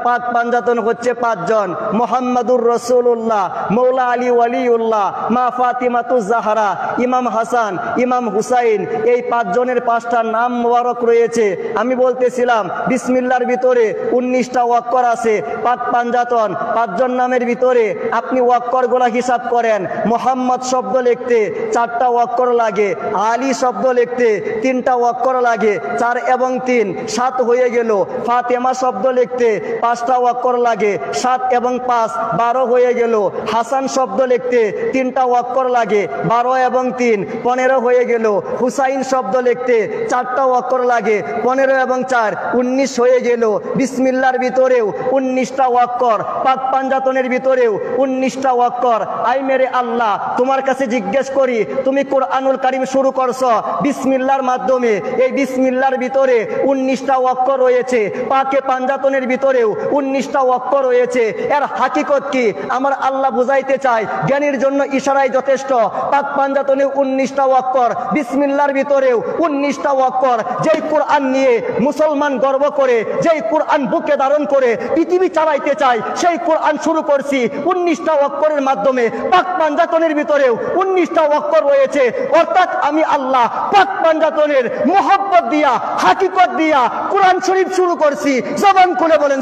পাক পাঞ্জাতন হচ্ছে পাঁচজন: মুহাম্মাদুর রাসূলুল্লাহ, মৌলা আলী ওয়ালিউল্লাহ, মা ফাতিমাতুজ জাহরা, ইমাম হাসান, ইমাম হুসাইন। এই পাঁচজনের পাঁচটা নাম মোবারক রয়েছে। আমি বলতেছিলাম বিসমিল্লাহর ভিতরে 19টা ওয়াক্কর আছে। পাক পাঞ্জাতন পাঁচজন নামের ভিতরে আপনি ওয়াক্করগুলা হিসাব করেন। মুহাম্মদ শব্দ লিখতে 4টা ওয়াক্কর লাগে, আলী শব্দ লিখতে 3টা ওয়াক্কর লাগে, 4 এবং 3 7 হয়ে গেল। ফাতেমা শব্দ লিখতে 5টা ওয়াক্কর লাগে, 7 এবং 5 12 হয়ে গেল। হাসান শব্দ লিখতে 3টা ওয়াক্কর লাগে, 12 এবং 3 15 হয়ে গেল। হুসাইন শব্দ লিখতে 4টা ওয়াক্কর লাগে, 15 এবং 4 19 হয়ে গেল। বিসমিল্লাহর ভিতরেও 19টা ওয়াক্কর, পাক পাঞ্জাতনের ভিতরেও 19টা ওয়াক্কর। আই মেরে আল্লাহ, তোমার কাছে জিজ্ঞেস করি, তুমি কোরআনুল কারীম শুরু করছো বিসমিল্লাহর মাধ্যমে। এই বিসমিল্লাহর ভিতরে 19টা ওয়াক্কর রয়েছে। পাকে পাঞ্জাতনের ভিতরেও 19টা ওয়াক্কর রয়েছে। এর হাকিকত কি আমার আল্লাহ বুঝাইতে চায়। জ্ঞানীর জন্য ইশারাই যথেষ্ট। পাক পাঞ্জাতনে 19টা ওয়াক্কর, বিসমিল্লাহর ভিতরেও 19টা ওয়াক্কর। যেই কোরআন নিয়ে মুসলমান গর্ব করে, যেই কোরআন বুকে ধারণ করে পৃথিবী চালাইতে চায়, সেই কোরআন শুরু করছি 19টা ওয়াক্করের মাধ্যমে। পাক পাঞ্জাতনের ভিতরেও 19টা ওয়াক্কর রয়েছে। অর্থাৎ আমি আল্লাহ পাক পাঞ্জাতনের মোহব্বত দিয়া, হাকিকত দিয়া কোরআন শরীফ শুরু করছি। জবান খুলে বলেন।